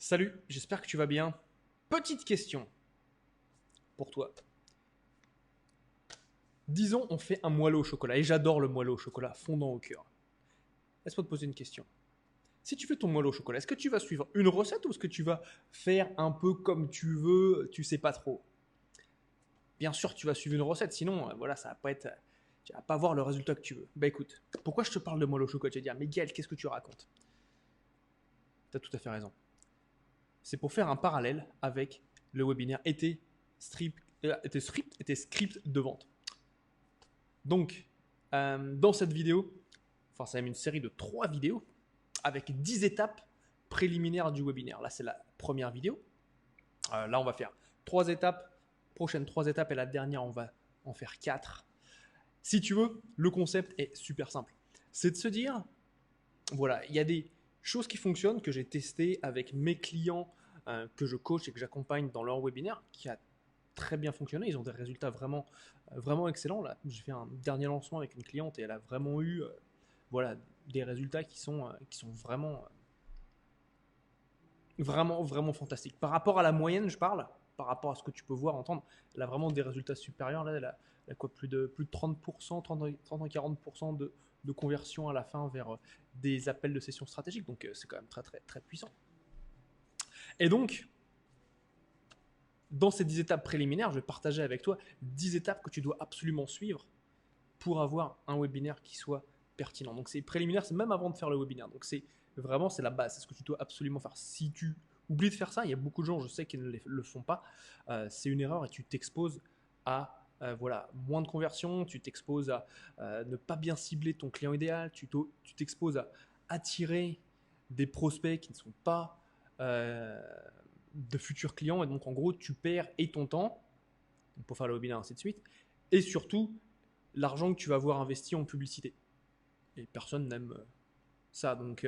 Salut, j'espère que tu vas bien. Petite question pour toi. Disons, on fait un moelleux au chocolat, et j'adore le moelleux au chocolat fondant au cœur. Laisse-moi te poser une question. Si tu fais ton moelleux au chocolat, est-ce que tu vas suivre une recette ou est-ce que tu vas faire un peu comme tu veux, tu sais pas trop? Bien sûr, tu vas suivre une recette, sinon, voilà, ça va pas être, tu vas pas avoir le résultat que tu veux. Bah écoute, pourquoi je te parle de moelleux au chocolat? Tu vas dire, mais Gaël, qu'est-ce que tu racontes? T'as tout à fait raison. C'est pour faire un parallèle avec le webinaire été script de vente. Donc, dans cette vidéo, enfin, c'est même une série de 3 vidéos avec 10 étapes préliminaires du webinaire. Là, c'est la première vidéo. Là, on va faire 3 étapes, prochaines 3 étapes, et la dernière, on va en faire 4. Si tu veux, le concept est super simple. C'est de se dire, voilà, il y a des choses qui fonctionnent que j'ai testées avec mes clients que je coach et que j'accompagne dans leur webinaire, qui a très bien fonctionné. Ils ont des résultats vraiment, vraiment excellents. Là, j'ai fait un dernier lancement avec une cliente et elle a vraiment eu voilà, des résultats qui sont vraiment, vraiment, vraiment fantastiques. Par rapport à la moyenne, je parle, par rapport à ce que tu peux voir, entendre, elle a vraiment des résultats supérieurs. Là, elle a quoi, plus de 30%, 30 à 40% de conversion à la fin vers des appels de session stratégiques. Donc, c'est quand même très, très, très puissant. Et donc, dans ces 10 étapes préliminaires, je vais partager avec toi 10 étapes que tu dois absolument suivre pour avoir un webinaire qui soit pertinent. Donc c'est préliminaire, c'est même avant de faire le webinaire. Donc c'est vraiment, c'est la base, c'est ce que tu dois absolument faire. Si tu oublies de faire ça, il y a beaucoup de gens, je sais, qui ne le font pas. C'est une erreur et tu t'exposes à voilà, moins de conversion, tu t'exposes à ne pas bien cibler ton client idéal, tu t'exposes à attirer des prospects qui ne sont pas de futurs clients, et donc en gros tu perds et ton temps pour faire le webinaire, ainsi de suite, et surtout l'argent que tu vas avoir investi en publicité. Et personne n'aime ça. Donc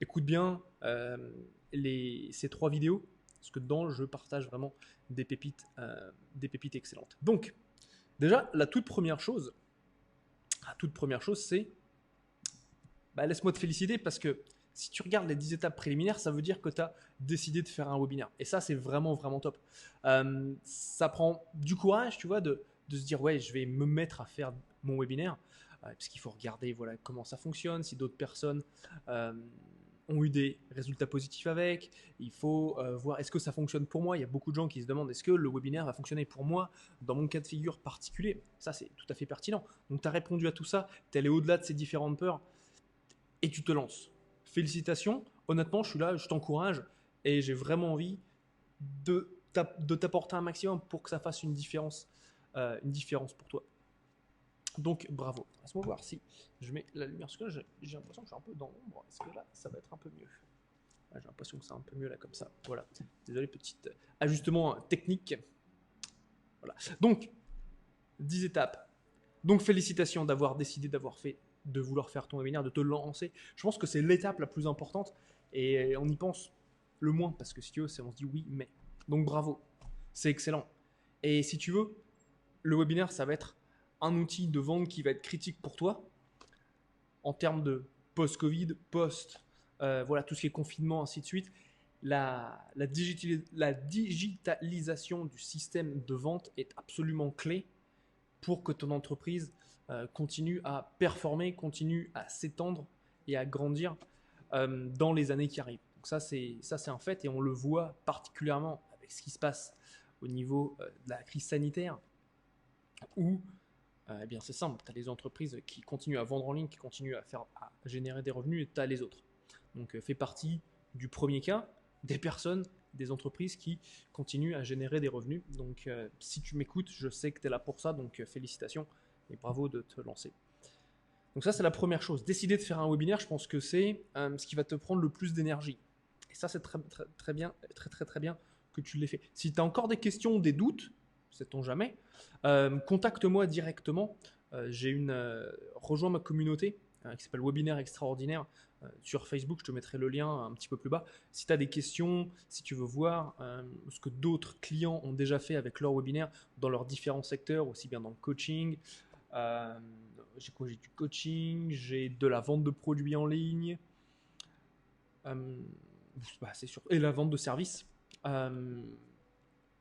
écoute bien ces 3 vidéos, parce que dedans je partage vraiment des pépites excellentes. Donc déjà, la toute première chose, c'est, laisse-moi te féliciter, parce que si tu regardes les 10 étapes préliminaires, ça veut dire que tu as décidé de faire un webinaire. Et ça, c'est vraiment, vraiment top. Ça prend du courage, tu vois, de se dire, ouais, je vais me mettre à faire mon webinaire, parce qu'il faut regarder, voilà, comment ça fonctionne, si d'autres personnes ont eu des résultats positifs avec. Il faut voir, est-ce que ça fonctionne pour moi? Il y a beaucoup de gens qui se demandent, est-ce que le webinaire va fonctionner pour moi dans mon cas de figure particulier? Ça, c'est tout à fait pertinent. Donc, tu as répondu à tout ça, tu es allé au-delà de ces différentes peurs et tu te lances. Félicitations, honnêtement, je suis là, je t'encourage et j'ai vraiment envie de t'apporter un maximum pour que ça fasse une différence pour toi. Donc bravo. Laisse-moi voir si je mets la lumière, parce que là j'ai l'impression que je suis un peu dans l'ombre. Est-ce que là ça va être un peu mieux? J'ai l'impression que c'est un peu mieux là comme ça. Voilà. Désolé, petit ajustement technique. Voilà. Donc 10 étapes. Donc félicitations d'avoir décidé de vouloir faire ton webinaire, de te lancer. Je pense que c'est l'étape la plus importante et on y pense le moins, parce que si tu veux, on se dit oui, mais. Donc bravo, c'est excellent. Et si tu veux, le webinaire, ça va être un outil de vente qui va être critique pour toi en termes de post-Covid, voilà, tout ce qui est confinement, ainsi de suite. La digitalisation du système de vente est absolument clé pour que ton entreprise continue à performer, continue à s'étendre et à grandir dans les années qui arrivent. Donc ça, c'est un fait, et on le voit particulièrement avec ce qui se passe au niveau de la crise sanitaire, où eh bien c'est simple, tu as les entreprises qui continuent à vendre en ligne, qui continuent à générer des revenus, et tu as les autres. Donc fais partie du premier cas, des personnes, des entreprises qui continuent à générer des revenus. Donc si tu m'écoutes, je sais que tu es là pour ça, donc félicitations et bravo de te lancer. Donc ça, c'est la première chose. Décider de faire un webinaire, je pense que c'est ce qui va te prendre le plus d'énergie. Et ça, c'est très, très, très bien, très, très, très bien que tu l'aies fait. Si tu as encore des questions, des doutes, sait-on jamais, contacte-moi directement. Rejoins ma communauté qui s'appelle Webinaire Extraordinaire sur Facebook. Je te mettrai le lien un petit peu plus bas. Si tu as des questions, si tu veux voir ce que d'autres clients ont déjà fait avec leur webinaire dans leurs différents secteurs, aussi bien dans le coaching, j'ai quoi? J'ai du coaching, j'ai de la vente de produits en ligne. bah, c'est sûr, et la vente de services. Euh,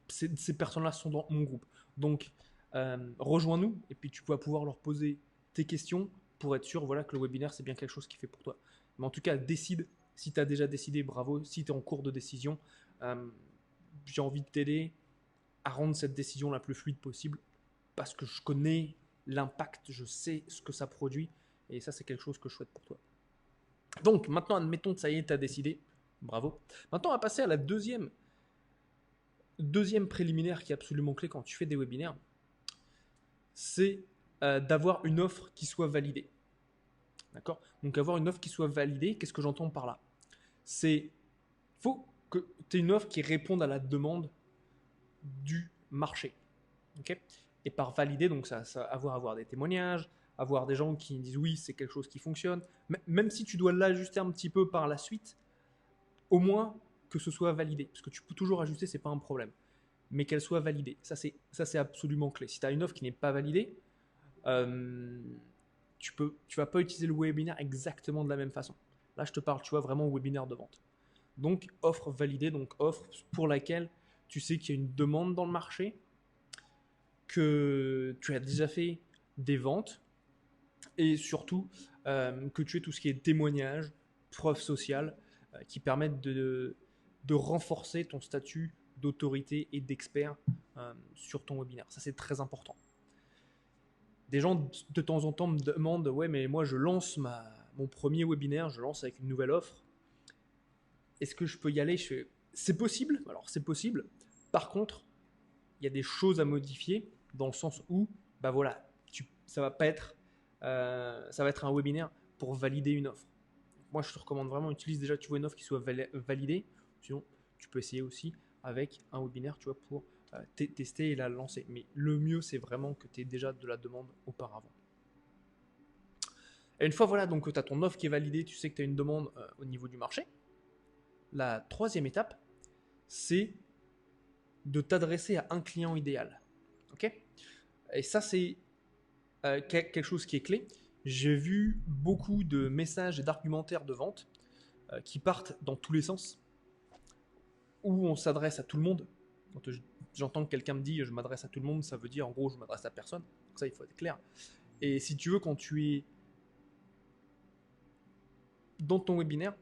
ces personnes-là sont dans mon groupe. Donc, rejoins-nous et puis tu vas pouvoir leur poser tes questions pour être sûr voilà, que le webinaire, c'est bien quelque chose qui fait pour toi. Mais en tout cas, décide. Si tu as déjà décidé, bravo. Si tu es en cours de décision, j'ai envie de t'aider à rendre cette décision la plus fluide possible parce que je connais l'impact, je sais ce que ça produit et ça, c'est quelque chose que je souhaite pour toi. Donc, maintenant, admettons que ça y est, tu as décidé. Bravo. Maintenant, on va passer à la deuxième préliminaire qui est absolument clé quand tu fais des webinaires, c'est d'avoir une offre qui soit validée. D'accord? Donc avoir une offre qui soit validée, qu'est-ce que j'entends par là? C'est faut que tu aies une offre qui réponde à la demande du marché. Okay? Et par valider, donc ça avoir des témoignages, avoir des gens qui disent oui, c'est quelque chose qui fonctionne, même si tu dois l'ajuster un petit peu par la suite, au moins que ce soit validé. Parce que tu peux toujours ajuster, c'est pas un problème. Mais qu'elle soit validée. Ça, c'est absolument clé. Si tu as une offre qui n'est pas validée, tu vas pas utiliser le webinaire exactement de la même façon. Là, je te parle, tu vois, vraiment webinaire de vente. Donc, offre validée, donc offre pour laquelle tu sais qu'il y a une demande dans le marché, que tu as déjà fait des ventes et surtout que tu aies tout ce qui est témoignage, preuve sociale qui permettent de renforcer ton statut d'autorité et d'expert sur ton webinaire. Ça, c'est très important. Des gens de temps en temps me demandent ouais, mais moi je lance mon premier webinaire, je lance avec une nouvelle offre. Est-ce que je peux y aller? C'est possible. Alors c'est possible. Par contre, il y a des choses à modifier dans le sens où bah voilà, ça va être un webinaire pour valider une offre. Moi, je te recommande vraiment, utilise déjà, tu vois, une offre qui soit validée. Sinon, tu peux essayer aussi avec un webinaire, tu vois, pour tester et la lancer. Mais le mieux, c'est vraiment que tu aies déjà de la demande auparavant. Et une fois, voilà, donc tu as ton offre qui est validée, tu sais que tu as une demande au niveau du marché. La troisième étape, c'est de t'adresser à un client idéal. Ok? Et ça, c'est quelque chose qui est clé. J'ai vu beaucoup de messages et d'argumentaires de vente qui partent dans tous les sens, où on s'adresse à tout le monde. Quand j'entends que quelqu'un me dit je m'adresse à tout le monde, ça veut dire en gros je m'adresse à personne. Donc ça, il faut être clair. Et si tu veux, quand tu es dans ton webinaire,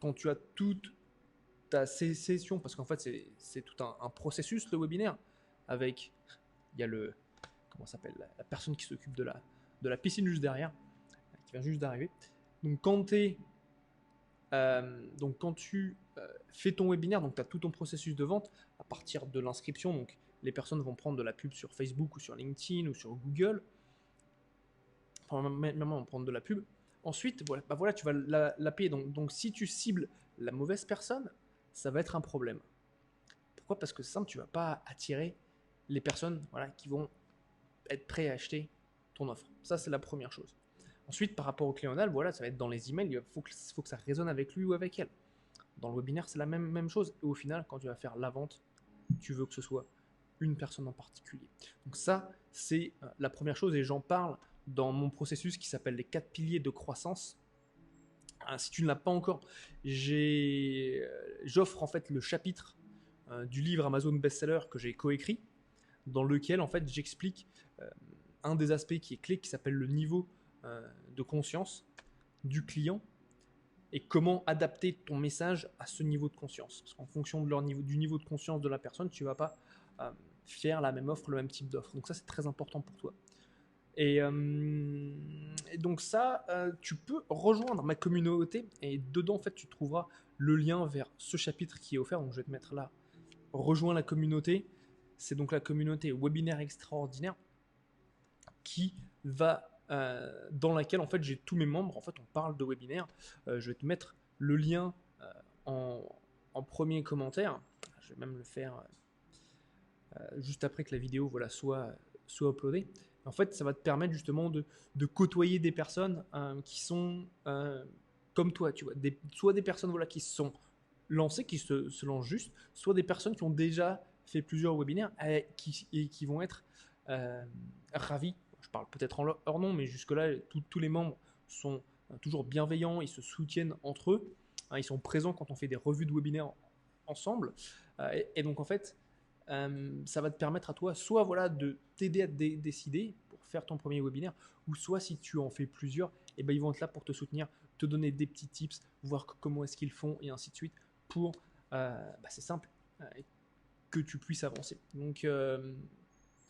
quand tu as toute ta session, parce qu'en fait c'est tout un processus le webinaire, avec il y a le comment s'appelle la personne qui s'occupe de la piscine juste derrière, qui vient juste d'arriver. Donc quand tu fais ton webinaire, donc tu as tout ton processus de vente à partir de l'inscription. Donc les personnes vont prendre de la pub sur Facebook ou sur LinkedIn ou sur Google. Enfin, même vont prendre de la pub. Ensuite, voilà, bah voilà, tu vas la payer. Donc si tu cibles la mauvaise personne, ça va être un problème. Pourquoi? Parce que c'est simple, tu ne vas pas attirer les personnes voilà, qui vont être prêtes à acheter ton offre. Ça, c'est la première chose. Ensuite, par rapport au client idéal, voilà, ça va être dans les emails, il faut que ça résonne avec lui ou avec elle. Dans le webinaire, c'est la même chose. Et au final, quand tu vas faire la vente, tu veux que ce soit une personne en particulier. Donc ça, c'est la première chose et j'en parle dans mon processus qui s'appelle les 4 piliers de croissance. Si tu ne l'as pas encore, j'offre en fait le chapitre du livre Amazon Bestseller que j'ai coécrit, dans lequel en fait j'explique un des aspects qui est clé, qui s'appelle le niveau de conscience du client et comment adapter ton message à ce niveau de conscience. Parce qu'en fonction du niveau de conscience de la personne, tu ne vas pas faire la même offre, le même type d'offre. Donc ça, c'est très important pour toi. Et donc ça, tu peux rejoindre ma communauté et dedans, en fait, tu trouveras le lien vers ce chapitre qui est offert. Donc je vais te mettre là, rejoins la communauté. C'est donc la communauté webinaire extraordinaire qui va dans laquelle en fait j'ai tous mes membres. En fait, on parle de webinaire. Je vais te mettre le lien en premier commentaire. Je vais même le faire juste après que la vidéo voilà, soit uploadée. En fait, ça va te permettre justement de côtoyer des personnes qui sont comme toi, tu vois, soit des personnes voilà, qui se sont lancées, qui se lancent juste, soit des personnes qui ont déjà fait plusieurs webinaires et qui vont être ravis. Je parle peut-être en leur nom, mais jusque-là, tous les membres sont toujours bienveillants, ils se soutiennent entre eux. hein, ils sont présents quand on fait des revues de webinaires ensemble. Et donc en fait, ça va te permettre à toi soit voilà, de t'aider à décider pour faire ton premier webinaire, ou soit si tu en fais plusieurs, et ben, ils vont être là pour te soutenir, te donner des petits tips, voir comment est-ce qu'ils font et ainsi de suite pour, c'est simple, que tu puisses avancer. Donc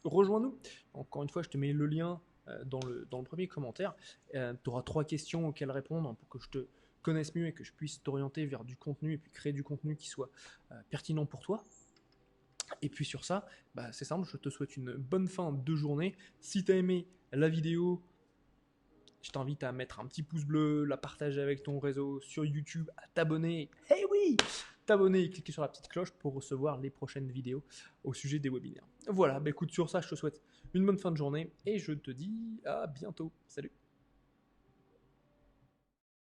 rejoins-nous. Encore une fois, je te mets le lien dans le premier commentaire. Tu auras 3 questions auxquelles répondre pour que je te connaisse mieux et que je puisse t'orienter vers du contenu et puis créer du contenu qui soit pertinent pour toi. Et puis sur ça, c'est simple, je te souhaite une bonne fin de journée. Si tu as aimé la vidéo, je t'invite à mettre un petit pouce bleu, la partager avec ton réseau sur YouTube, à t'abonner. Eh oui, t'abonner et cliquer sur la petite cloche pour recevoir les prochaines vidéos au sujet des webinaires. Voilà, écoute, sur ça, je te souhaite une bonne fin de journée et je te dis à bientôt. Salut.